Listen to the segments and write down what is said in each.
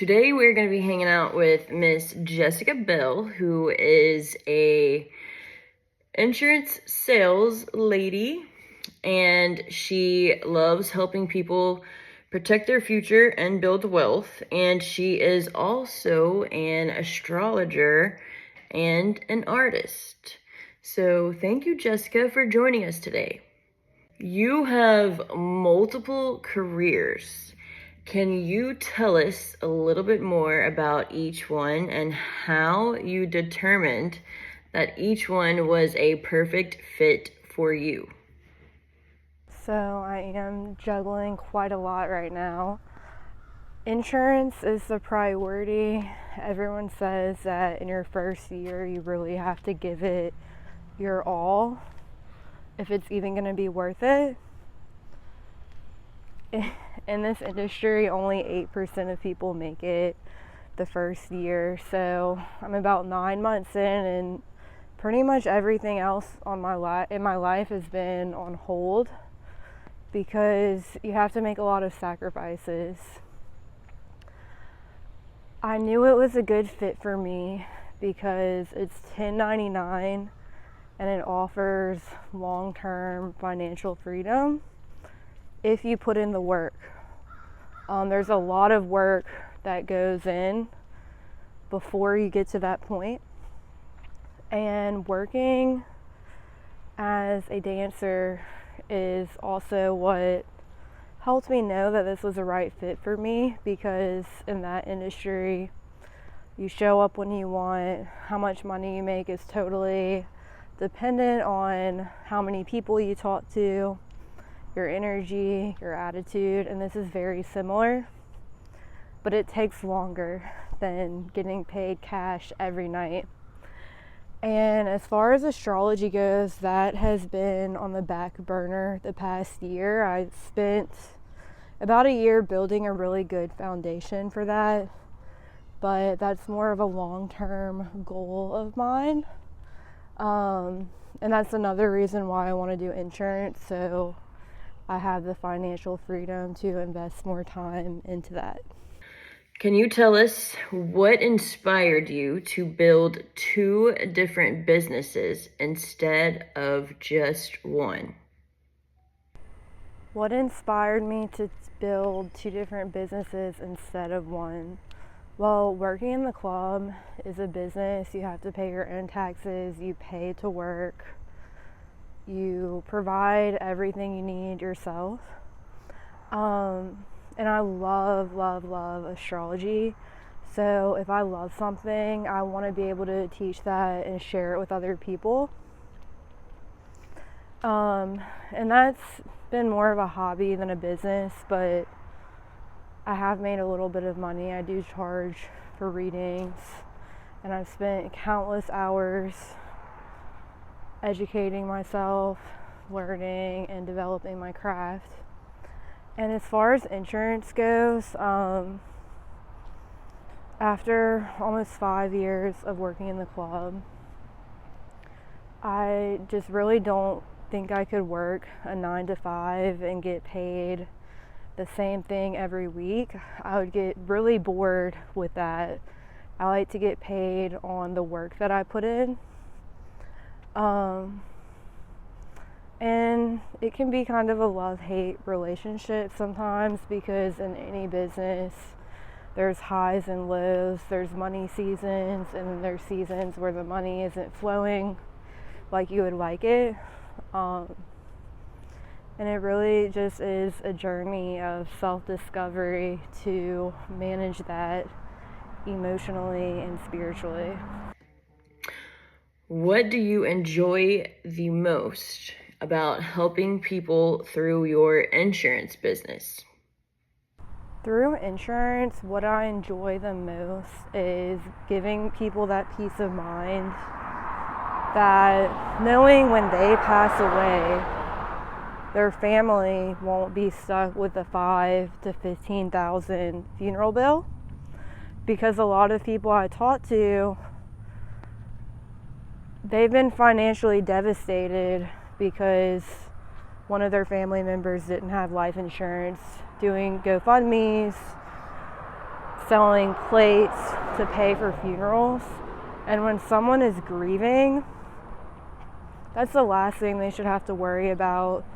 Today we're going to be hanging out with Miss Jessica Bell, who is a insurance sales lady, and she loves helping people protect their future and build wealth. And she is also an astrologer and an artist. So thank you, Jessica, for joining us today. You have multiple careers. Can you tell us a little bit more about each one and how you determined that each one was a perfect fit for you? So I am juggling quite a lot right now. Insurance is the priority. Everyone says that in your first year you really have to give it your all if it's even going to be worth it. In this industry, only 8% of people make it the first year. So I'm about 9 months in, and pretty much everything else in my life has been on hold because you have to make a lot of sacrifices. I knew it was a good fit for me because it's 1099 and it offers long-term financial freedom if you put in the work. There's a lot of work that goes in before you get to that point. And working as a dancer is also what helped me know that this was the right fit for me, because in that industry, you show up when you want. How much money you make is totally dependent on how many people you talk to, your energy, your attitude, and this is very similar, but it takes longer than getting paid cash every night. And as far as astrology goes, that has been on the back burner the past year. I spent about a year building a really good foundation for that, but that's more of a long-term goal of mine. And that's another reason why I want to do insurance, so I have the financial freedom to invest more time into that. Can you tell us what inspired you to build 2 different businesses instead of just one? What inspired me to build 2 different businesses instead of one? Well, working in the club is a business. You have to pay your own taxes, you pay to work, you provide everything you need yourself. And I love astrology. So if I love something, I want to be able to teach that and share it with other people. And that's been more of a hobby than a business, but I have made a little bit of money. I do charge for readings, and I've spent countless hours educating myself, learning, and developing my craft. And as far as insurance goes, after almost 5 years of working in the club, I just really don't think I could work a 9 to 5 and get paid the same thing every week. I would get really bored with that. I like to get paid on the work that I put in. And it can be kind of a love-hate relationship sometimes, because in any business there's highs and lows. There's money seasons, and then there's seasons where the money isn't flowing like you would like it. And it really just is a journey of self-discovery to manage that emotionally and spiritually. What do you enjoy the most about helping people through your insurance business? Through insurance, what I enjoy the most is giving people that peace of mind, that knowing when they pass away, their family won't be stuck with a $5,000 to $15,000 funeral bill. Because a lot of people I talk to, they've been financially devastated because one of their family members didn't have life insurance, doing GoFundMes, selling plates to pay for funerals. And when someone is grieving, that's the last thing they should have to worry about.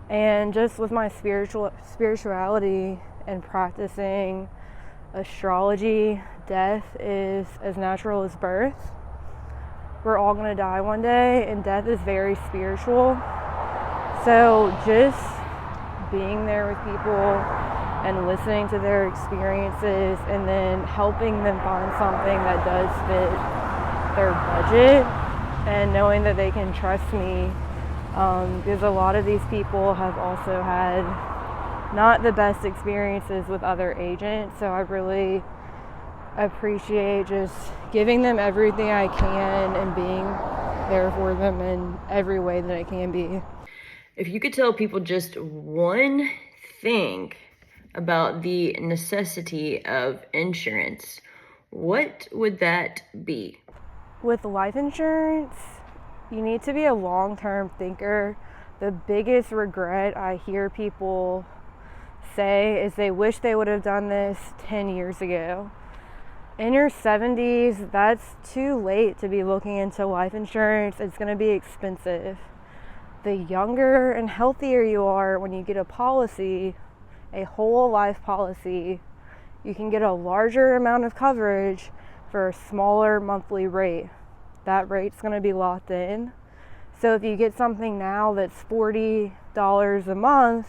And just with my spirituality and practicing astrology, death is as natural as birth. We're all going to die one day, and death is very spiritual. So just being there with people and listening to their experiences and then helping them find something that does fit their budget and knowing that they can trust me, because a lot of these people have also had not the best experiences with other agents. So I really appreciate just giving them everything I can and being there for them in every way that I can be. If you could tell people just one thing about the necessity of insurance, what would that be? With life insurance, you need to be a long-term thinker. The biggest regret I hear people say is they wish they would have done this 10 years ago. In your 70s, that's too late to be looking into life insurance. It's going to be expensive. The younger and healthier you are, when you get a policy, a whole life policy, you can get a larger amount of coverage for a smaller monthly rate. That rate's going to be locked in. So if you get something now that's $40 a month,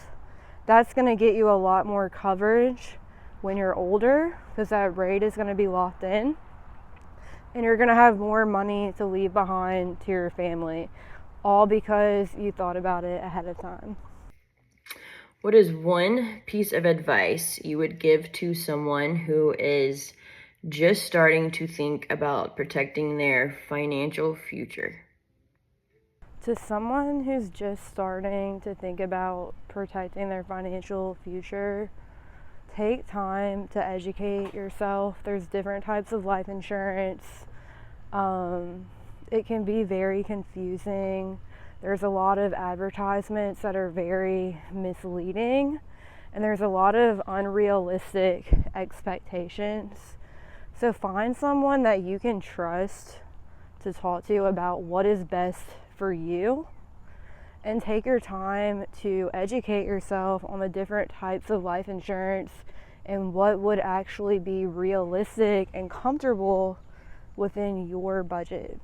that's going to get you a lot more coverage when you're older, because that rate is going to be locked in, and you're going to have more money to leave behind to your family, all because you thought about it ahead of time. What is one piece of advice you would give to someone who is just starting to think about protecting their financial future? To someone who's just starting to think about protecting their financial future, take time to educate yourself. There's different types of life insurance. It can be very confusing. There's a lot of advertisements that are very misleading, and there's a lot of unrealistic expectations. So find someone that you can trust to talk to about what is best for you, and take your time to educate yourself on the different types of life insurance and what would actually be realistic and comfortable within your budget.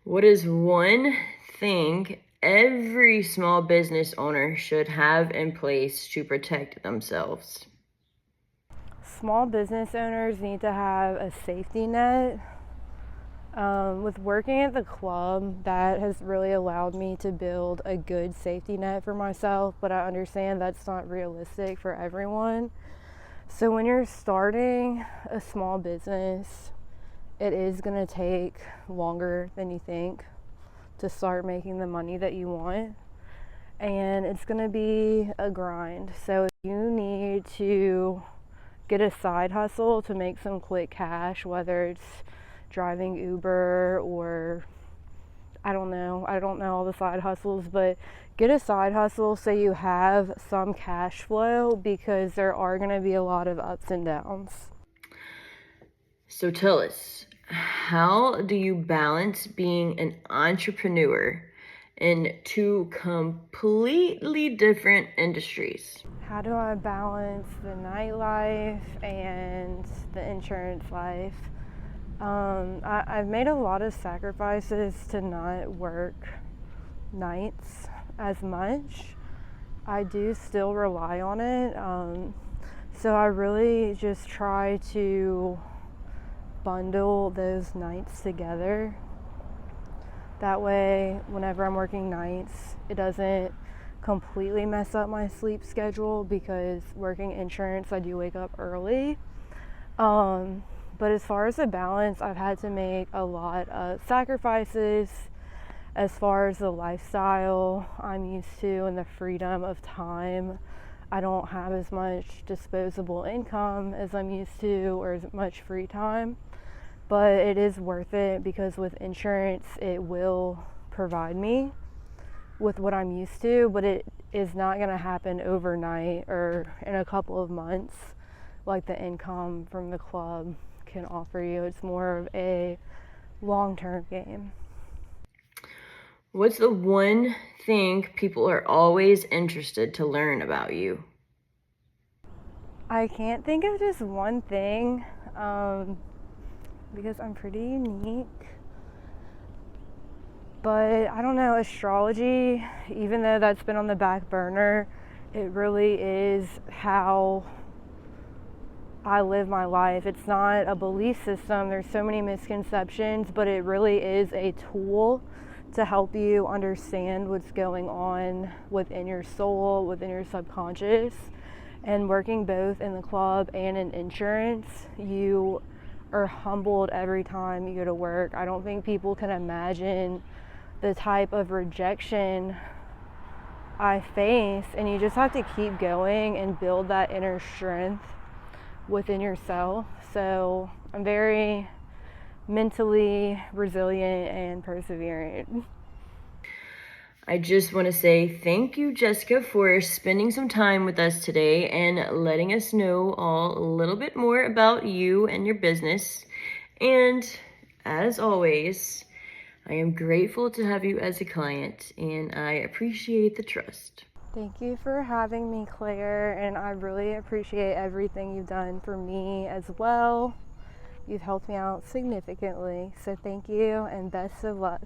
What is one thing every small business owner should have in place to protect themselves? Small business owners need to have a safety net. With working at the club, that has really allowed me to build a good safety net for myself, but I understand that's not realistic for everyone. So when you're starting a small business, it is going to take longer than you think to start making the money that you want, and it's going to be a grind. So if you need to get a side hustle to make some quick cash, whether it's driving Uber or I don't know all the side hustles, but get a side hustle so you have some cash flow, because there are going to be a lot of ups and downs. So tell us, how do you balance being an entrepreneur in two completely different industries? How do I balance the nightlife and the insurance life? I've made a lot of sacrifices to not work nights as much. I do still rely on it. So I really just try to bundle those nights together. That way, whenever I'm working nights, it doesn't completely mess up my sleep schedule, because working insurance, I do wake up early. But as far as the balance, I've had to make a lot of sacrifices as far as the lifestyle I'm used to and the freedom of time. I don't have as much disposable income as I'm used to, or as much free time, but it is worth it, because with insurance, it will provide me with what I'm used to, but it is not going to happen overnight or in a couple of months. like the income from the club can offer you. It's more of a long-term game. What's the one thing people are always interested to learn about you? I can't think of just one thing because I'm pretty unique. But I don't know, astrology, even though that's been on the back burner, it really is how I live my life. It's not a belief system. There's so many misconceptions, but it really is a tool to help you understand what's going on within your soul, within your subconscious. And working both in the club and in insurance, you are humbled every time you go to work. I don't think people can imagine the type of rejection I face, and you just have to keep going and build that inner strength within yourself. So I'm very mentally resilient and persevering. I just want to say thank you, Jessica, for spending some time with us today and letting us know all a little bit more about you and your business. And as always, I am grateful to have you as a client, and I appreciate the trust. Thank you for having me, Claire, and I really appreciate everything you've done for me as well. You've helped me out significantly, so thank you and best of luck.